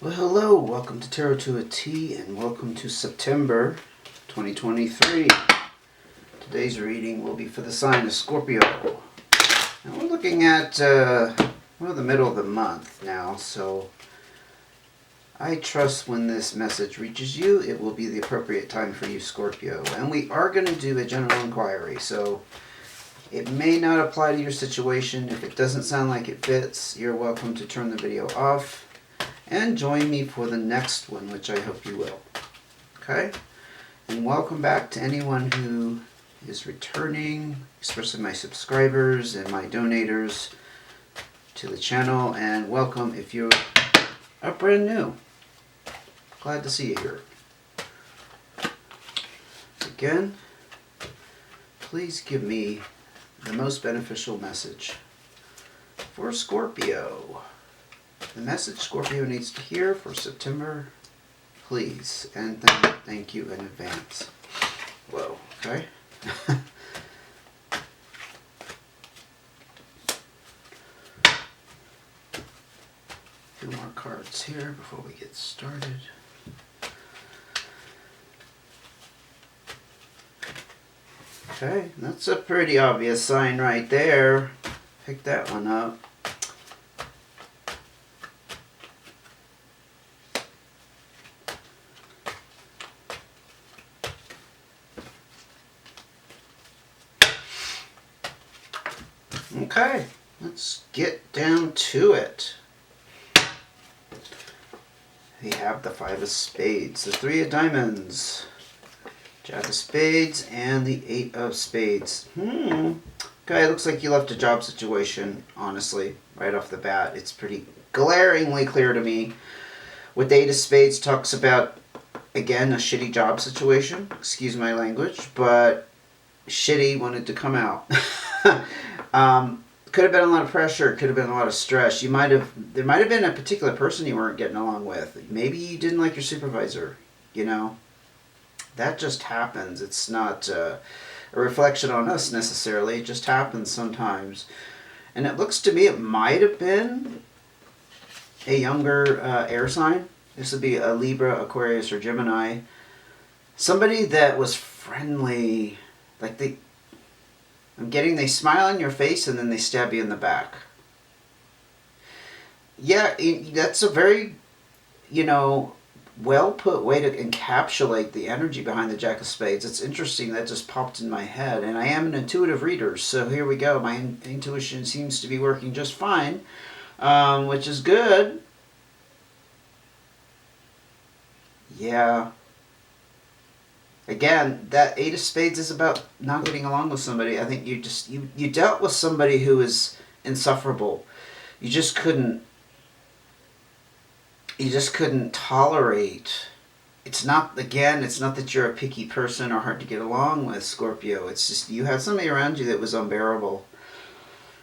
Well, hello, welcome to Tarot to a T, and welcome to September 2023. Today's reading will be for the sign of Scorpio. And we're looking at, the middle of the month now, so I trust when this message reaches you, it will be the appropriate time for you, Scorpio. And we are going to do a general inquiry, so it may not apply to your situation. If it doesn't sound like it fits, you're welcome to turn the video off and join me for the next one, which I hope you will. Okay? And welcome back to anyone who is returning, especially my subscribers and my donators to the channel. And welcome if you're brand new. Glad to see you here. Again, please give me the most beneficial message for Scorpio. The message Scorpio needs to hear for September, please. And thank you in advance. Whoa, okay. Few more cards here before we get started. Okay, that's a pretty obvious sign right there. Pick that one up. Okay, let's get down to it. We have the Five of Spades, the Three of Diamonds, Jack of Spades, and the Eight of Spades. Okay, looks like you left a job situation, honestly, right off the bat. It's pretty glaringly clear to me. What the Eight of Spades talks about, again, a shitty job situation. Excuse my language, but shitty wanted to come out. Could have been a lot of pressure. Could have been a lot of stress. There might have been a particular person you weren't getting along with. Maybe you didn't like your supervisor. You know, that just happens. It's not a reflection on us necessarily. It just happens sometimes. And it looks to me it might have been a younger air sign. This would be a Libra, Aquarius, or Gemini. Somebody that was friendly, like I'm getting they smile on your face and then they stab you in the back. Yeah, that's a very, well put way to encapsulate the energy behind the Jack of Spades. It's interesting, that just popped in my head. And I am an intuitive reader, so here we go. My intuition seems to be working just fine, which is good. Yeah. Again, that Eight of Spades is about not getting along with somebody. I think you dealt with somebody who is insufferable. You just couldn't tolerate. It's not that you're a picky person or hard to get along with, Scorpio. It's just you had somebody around you that was unbearable.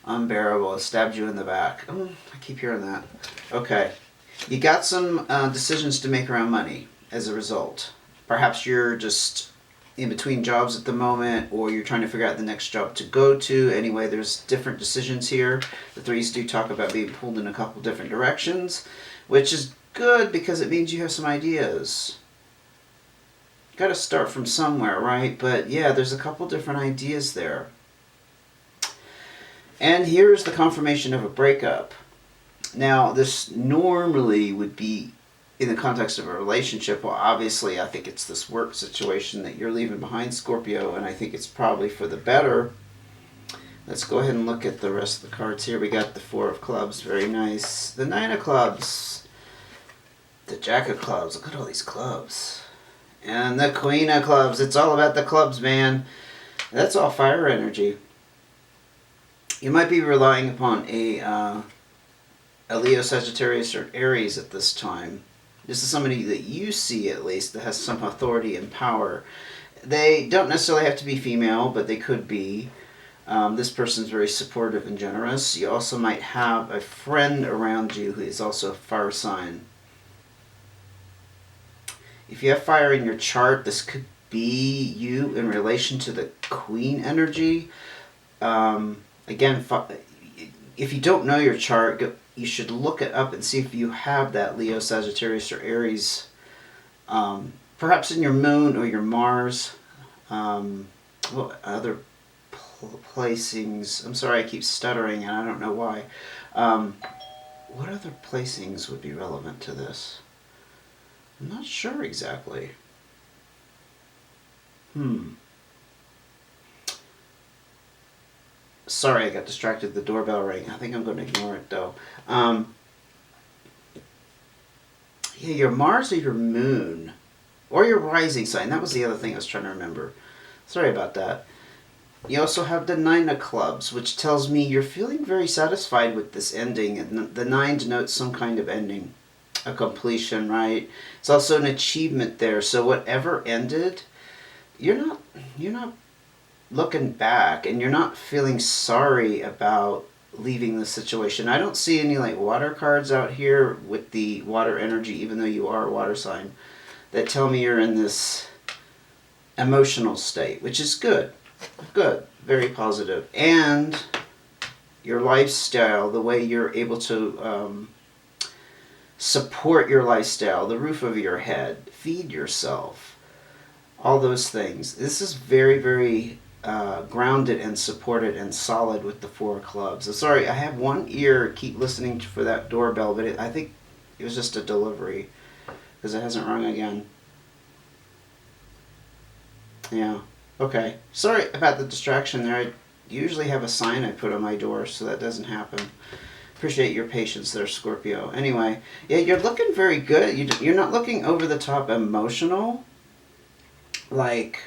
Unbearable. It stabbed you in the back. Oh, I keep hearing that. Okay. You got some decisions to make around money as a result. Perhaps you're just in between jobs at the moment, or you're trying to figure out the next job to go to. Anyway, there's different decisions here. The threes do talk about being pulled in a couple different directions, which is good because it means you have some ideas. Got to start from somewhere, right? But yeah, there's a couple different ideas there. And here's the confirmation of a breakup. Now, this normally would be in the context of a relationship. Well, obviously, I think it's this work situation that you're leaving behind, Scorpio, and I think it's probably for the better. Let's go ahead and look at the rest of the cards here. We got the Four of Clubs, very nice. The Nine of Clubs. The Jack of Clubs, look at all these clubs. And the Queen of Clubs, it's all about the clubs, man. That's all fire energy. You might be relying upon a Leo, Sagittarius, or Aries at this time. This is somebody that you see, at least, that has some authority and power. They don't necessarily have to be female, but they could be. This person's very supportive and generous. You also might have a friend around you who is also a fire sign. If you have fire in your chart, this could be you in relation to the Queen energy. Again, if you don't know your chart, you should look it up and see if you have that Leo, Sagittarius, or Aries, perhaps in your moon or your Mars. What other placings? I'm sorry, I keep stuttering and I don't know why. What other placings would be relevant to this? I'm not sure exactly. Sorry, I got distracted. The doorbell rang. I think I'm going to ignore it though. Yeah, your Mars or your Moon, or your rising sign. That was the other thing I was trying to remember. Sorry about that. You also have the Nine of Clubs, which tells me you're feeling very satisfied with this ending. And the Nine denotes some kind of ending, a completion, right? It's also an achievement there. So whatever ended, you're not looking back, and you're not feeling sorry about leaving the situation. I don't see any like water cards out here with the water energy, even though you are a water sign, that tell me you're in this emotional state, which is good. Good, very positive. And your lifestyle, the way you're able to support your lifestyle, the roof over your head, feed yourself, all those things. This is very, very grounded and supported and solid with the Four of Clubs. I'm sorry, I have one ear, keep listening for that doorbell, but I think it was just a delivery because it hasn't rung again. Yeah. Okay. Sorry about the distraction there. I usually have a sign I put on my door so that doesn't happen. Appreciate your patience there, Scorpio. Anyway, yeah, you're looking very good. You're not looking over the top emotional. Like,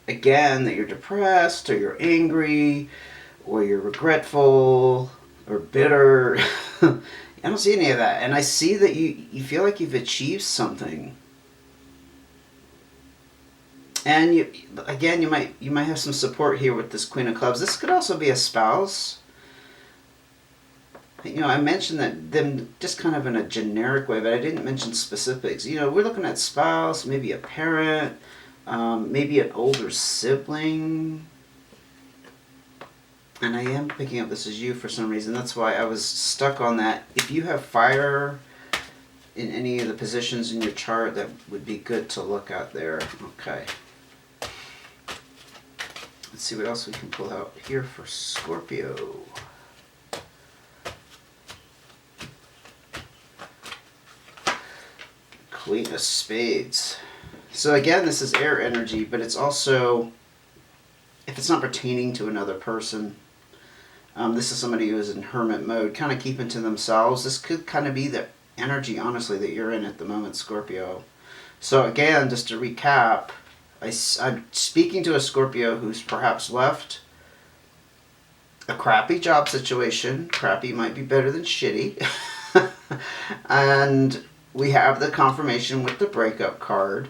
again, that you're depressed or you're angry or you're regretful or bitter. I don't see any of that. And I see that you feel like you've achieved something. And you might have some support here with this Queen of Clubs. This could also be a spouse. I mentioned that them just kind of in a generic way, but I didn't mention specifics. We're looking at spouse, maybe a parent, maybe an older sibling. And I am picking up this as you for some reason. That's why I was stuck on that. If you have fire in any of the positions in your chart, that would be good to look at there. Okay. Let's see what else we can pull out here for Scorpio. Queen of Spades. So again, this is air energy, but it's also, if it's not pertaining to another person, this is somebody who is in hermit mode, kind of keeping to themselves. This could kind of be the energy, honestly, that you're in at the moment, Scorpio. So again, just to recap, I'm speaking to a Scorpio who's perhaps left a crappy job situation. Crappy might be better than shitty. And we have the confirmation with the breakup card.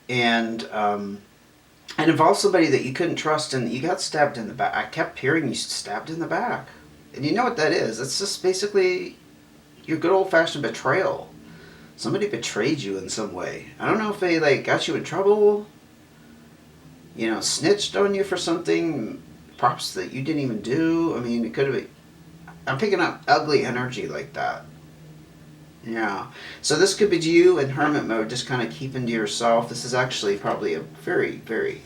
And it involves somebody that you couldn't trust, and you got stabbed in the back. I kept hearing you stabbed in the back. And you know what that is. It's just basically your good old-fashioned betrayal. Somebody betrayed you in some way. I don't know if they got you in trouble, snitched on you for something, perhaps that you didn't even do. I mean, it could have been. I'm picking up ugly energy like that. Yeah. So this could be you in hermit mode, just kind of keeping to yourself. This is actually probably a very, very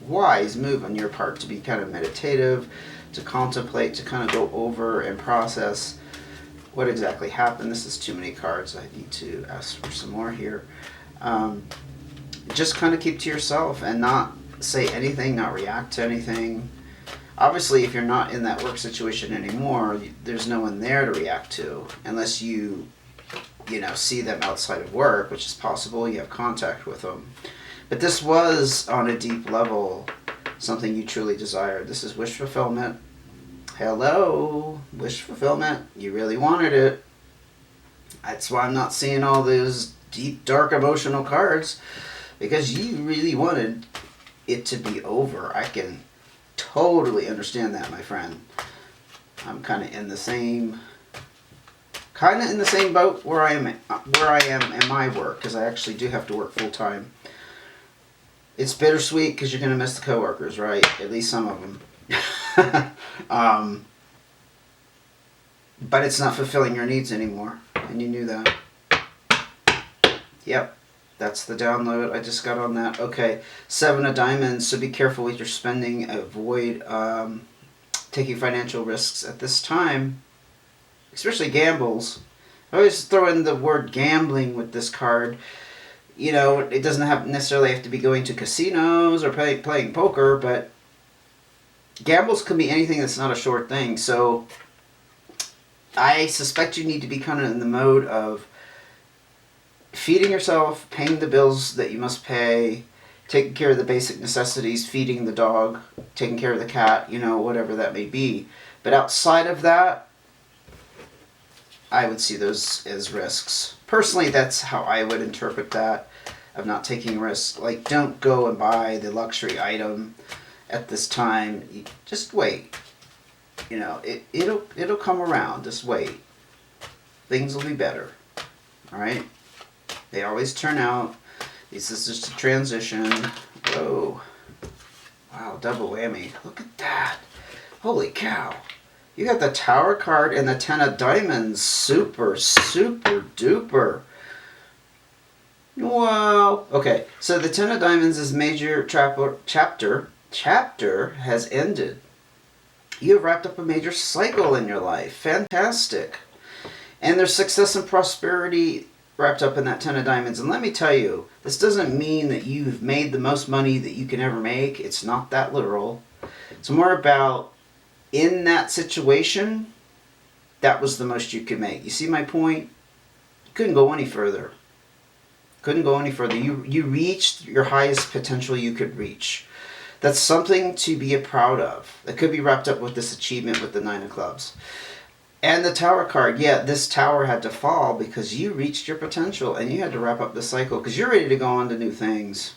wise move on your part to be kind of meditative, to contemplate, to kind of go over and process what exactly happened. This is too many cards. I need to ask for some more here. Just kind of keep to yourself and not say anything, not react to anything. Obviously, if you're not in that work situation anymore, there's no one there to react to unless you see them outside of work, which is possible. You have contact with them. But this was, on a deep level, something you truly desired. This is wish fulfillment. Hello, wish fulfillment. You really wanted it. That's why I'm not seeing all those deep, dark, emotional cards, because you really wanted it to be over. I can totally understand that, my friend. I'm kind of in the same boat where I am in my work, because I actually do have to work full time. It's bittersweet because you're going to miss the coworkers, right? At least some of them. but it's not fulfilling your needs anymore, and you knew that. Yep, that's the download I just got on that. Okay, 7 of diamonds, so be careful with your spending. Avoid taking financial risks at this time, especially gambles. I always throw in the word gambling with this card. You know, it doesn't necessarily have to be going to casinos or playing poker, but gambles can be anything that's not a short thing. So I suspect you need to be kind of in the mode of feeding yourself, paying the bills that you must pay, taking care of the basic necessities, feeding the dog, taking care of the cat, you know, whatever that may be. But outside of that, I would see those as risks. Personally, that's how I would interpret that, of not taking risks. Like, don't go and buy the luxury item at this time. Just wait. You know, it'll come around. Just wait. Things will be better. All right? They always turn out. This is just a transition. Whoa. Wow, double whammy. Look at that. Holy cow. You got the Tower card and the 10 of diamonds. Super, super duper. Wow. Okay, so the 10 of diamonds is major chapter has ended. You have wrapped up a major cycle in your life. Fantastic. And there's success and prosperity wrapped up in that 10 of diamonds. And let me tell you, this doesn't mean that you've made the most money that you can ever make. It's not that literal. It's more about, in that situation, that was the most you could make. You see my point? You couldn't go any further. Couldn't go any further. You reached your highest potential you could reach. That's something to be proud of. That could be wrapped up with this achievement with the 9 of clubs. And the Tower card, yeah, this tower had to fall because you reached your potential and you had to wrap up the cycle because you're ready to go on to new things.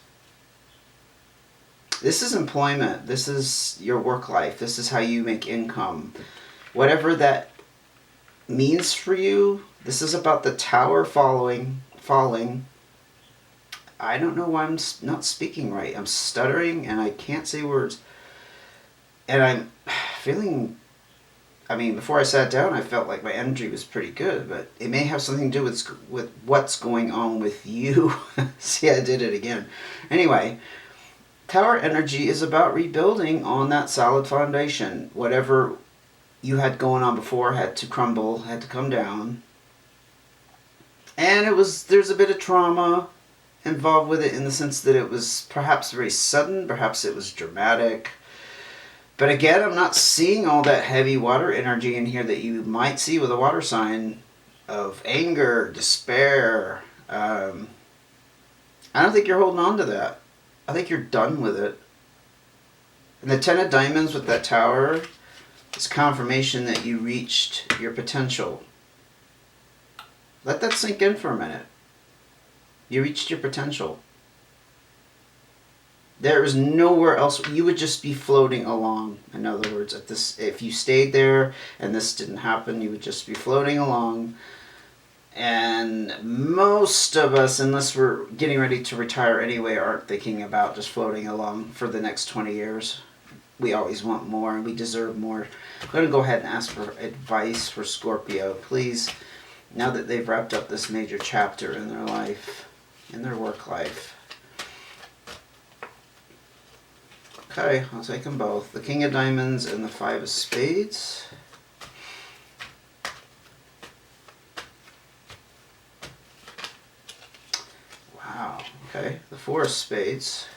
This is employment. This is your work life. This is how you make income. Whatever that means for you, this is about the tower falling. I don't know why I'm not speaking right. I'm stuttering and I can't say words. And I'm feeling, I mean, before I sat down, I felt like my energy was pretty good, but it may have something to do with what's going on with you. See, I did it again. Anyway, Tower energy is about rebuilding on that solid foundation. Whatever you had going on before had to crumble, had to come down. And there's a bit of trauma involved with it in the sense that it was perhaps very sudden, perhaps it was dramatic. But again, I'm not seeing all that heavy water energy in here that you might see with a water sign of anger, despair. I don't think you're holding on to that. I think you're done with it. And the 10 of diamonds with that tower is confirmation that you reached your potential. Let that sink in for a minute. You reached your potential. There is nowhere else. You would just be floating along. In other words, if you stayed there and this didn't happen, you would just be floating along. And most of us, unless we're getting ready to retire anyway, aren't thinking about just floating along for the next 20 years. We always want more and we deserve more. I'm going to go ahead and ask for advice for Scorpio. Please, now that they've wrapped up this major chapter in their life, in their work life. Okay, I'll take them both. The King of Diamonds and the 5 of Spades. Wow, okay. The 4 of Spades.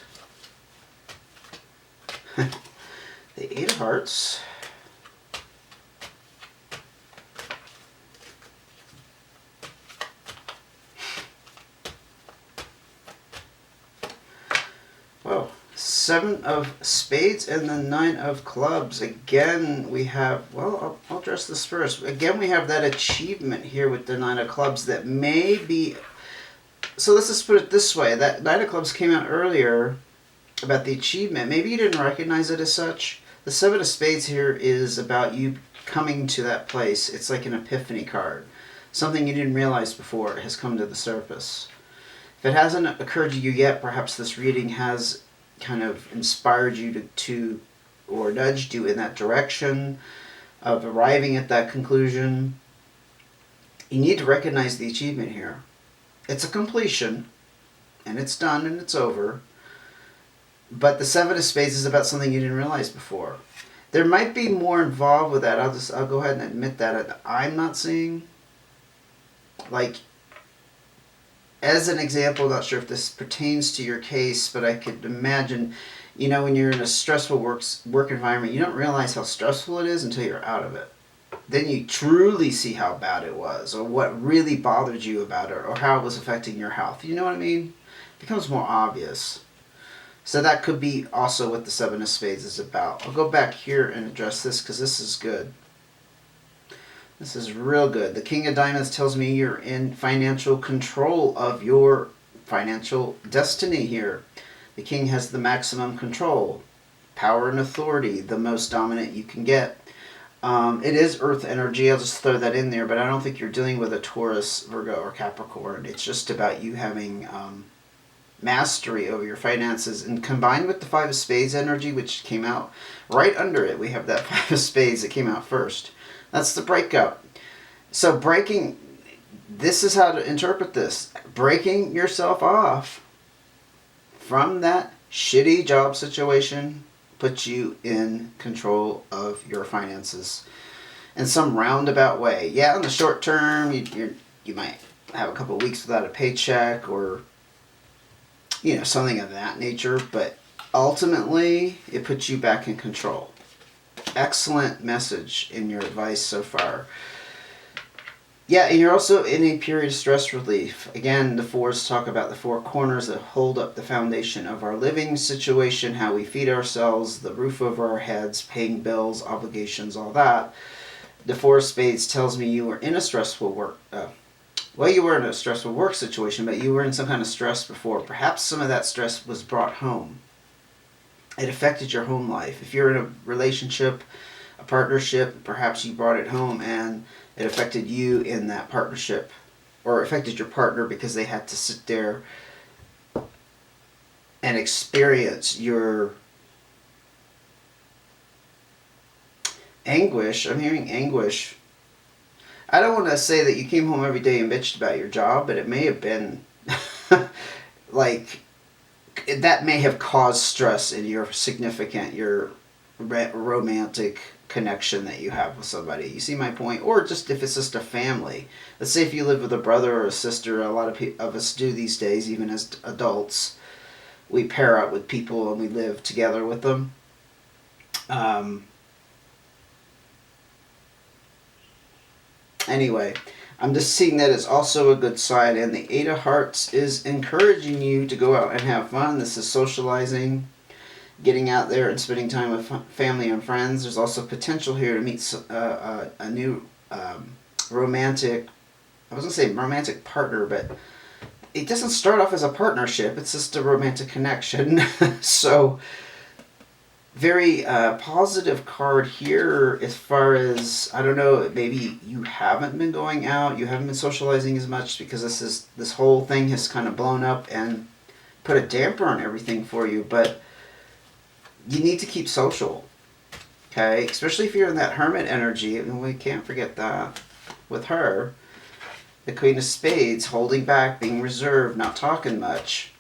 The 8 of Hearts. Whoa. 7 of Spades and the 9 of Clubs. Again, we have, well, I'll address this first. Again, we have that achievement here with the 9 of Clubs that may be, so let's just put it this way. That 9 of Clubs came out earlier about the achievement. Maybe you didn't recognize it as such. The 7 of Spades here is about you coming to that place. It's like an epiphany card. Something you didn't realize before has come to the surface. If it hasn't occurred to you yet, perhaps this reading has kind of inspired you to or nudged you in that direction. of arriving at that conclusion, you need to recognize the achievement here. It's a completion, and it's done and it's over. But the Seven of Spades is about something you didn't realize before. There might be more involved with that. I'll go ahead and admit that I'm not seeing. Like, as an example, not sure if this pertains to your case, but I could imagine, when you're in a stressful work environment, you don't realize how stressful it is until you're out of it. Then you truly see how bad it was, or what really bothered you about it, or how it was affecting your health. You know what I mean? It becomes more obvious. So that could be also what the Seven of Spades is about. I'll go back here and address this because this is good. This is real good. The King of Diamonds tells me you're in financial control of your financial destiny here. The King has the maximum control, power and authority, the most dominant you can get. It is earth energy. I'll just throw that in there, but I don't think you're dealing with a Taurus, Virgo, or Capricorn. It's just about you having mastery over your finances, and combined with the Five of Spades energy, which came out right under it, we have that Five of Spades that came out first. That's the breakup. So this is how to interpret this. Breaking yourself off from that shitty job situation puts you in control of your finances in some roundabout way. Yeah, in the short term, you might have a couple of weeks without a paycheck, or something of that nature, but ultimately it puts you back in control. Excellent message in your advice so far. Yeah, and you're also in a period of stress relief. Again, the fours talk about the four corners that hold up the foundation of our living situation, how we feed ourselves, the roof over our heads, paying bills, obligations, all that. The Four of Spades tells me you were in a stressful you were in a stressful work situation, but you were in some kind of stress before. Perhaps some of that stress was brought home. It affected your home life. If you're in a relationship, a partnership, perhaps you brought it home and it affected you in that partnership, or affected your partner because they had to sit there and experience your anguish. I'm hearing anguish. I don't want to say that you came home every day and bitched about your job, but it may have been that may have caused stress in your romantic connection that you have with somebody. You see my point? Or just if it's just a family. Let's say if you live with a brother or a sister, a lot of us do these days, even as adults. We pair up with people and we live together with them. Anyway, I'm just seeing that it's also a good sign, and the Eight of Hearts is encouraging you to go out and have fun. This is socializing, getting out there and spending time with family and friends. There's also potential here to meet a new romantic, I was going to say romantic partner, but it doesn't start off as a partnership. It's just a romantic connection. So very positive card here as far as, I don't know, maybe you haven't been going out, you haven't been socializing as much because this whole thing has kind of blown up and put a damper on everything for you, but you need to keep social, okay? Especially if you're in that hermit energy, and we can't forget that with her. The Queen of Spades, holding back, being reserved, not talking much.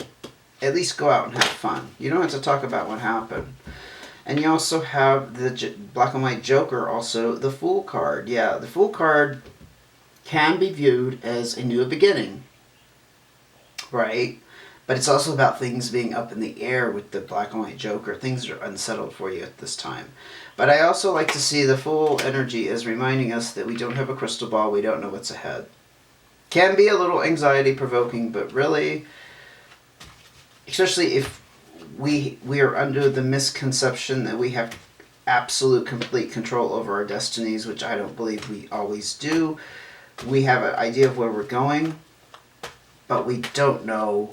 At least go out and have fun. You don't have to talk about what happened. And you also have the black and white Joker, also the Fool card. Yeah, the Fool card can be viewed as a new beginning, right? But it's also about things being up in the air with the black and white Joker. Things are unsettled for you at this time. But I also like to see the Fool energy as reminding us that we don't have a crystal ball. We don't know what's ahead. Can be a little anxiety provoking, but really, especially if we are under the misconception that we have absolute complete control over our destinies, which I don't believe we always do. We have an idea of where we're going, but we don't know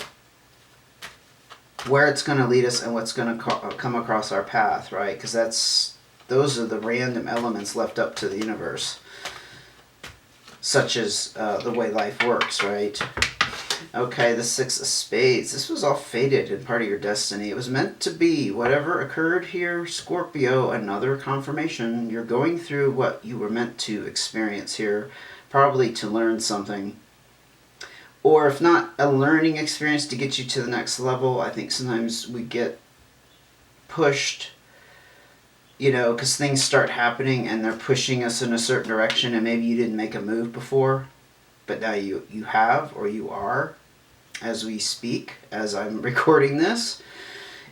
where it's going to lead us and what's going to come across our path, right? Because those are the random elements left up to the universe, such as the way life works, right? Okay, the Six of Spades. This was all fated and part of your destiny. It was meant to be. Whatever occurred here, Scorpio, another confirmation. You're going through what you were meant to experience here, probably to learn something. Or if not a learning experience to get you to the next level, I think sometimes we get pushed, because things start happening and they're pushing us in a certain direction, and maybe you didn't make a move before, but now you have, or you are, as we speak, as I'm recording this.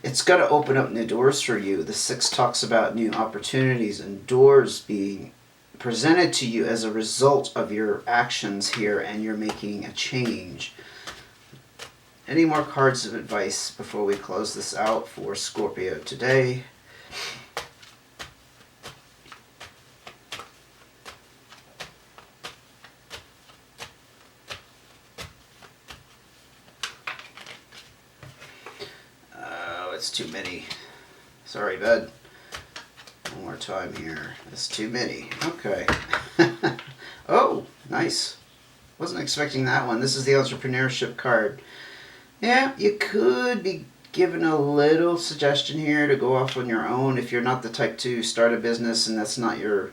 It's got to open up new doors for you. The Six talks about new opportunities and doors being presented to you as a result of your actions here, and you're making a change. Any more cards of advice before we close this out for Scorpio today? Oh, it's too many. Sorry, bud. One more time here. That's too many. Okay. Oh, nice. Wasn't expecting that one. This is the entrepreneurship card. Yeah, you could be given a little suggestion here to go off on your own if you're not the type to start a business and that's not your,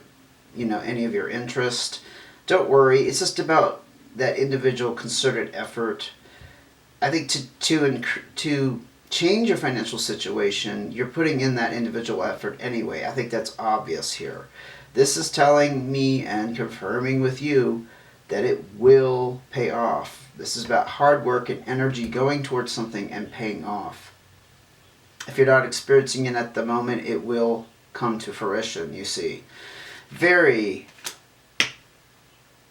any of your interest. Don't worry. It's just about that individual concerted effort. I think to change your financial situation, you're putting in that individual effort anyway. I think that's obvious here. This is telling me and confirming with you that it will pay off. This is about hard work and energy going towards something and paying off. If you're not experiencing it at the moment, it will come to fruition, you see. Very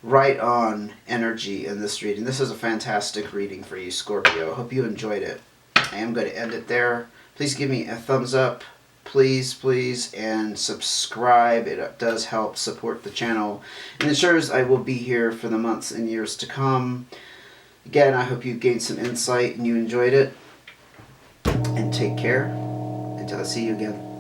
right on energy in this reading. This is a fantastic reading for you, Scorpio. I hope you enjoyed it. I am going to end it there. Please give me a thumbs up. Please, and subscribe. It does help support the channel and ensures I will be here for the months and years to come. Again, I hope you gained some insight and you enjoyed it. And take care until I see you again.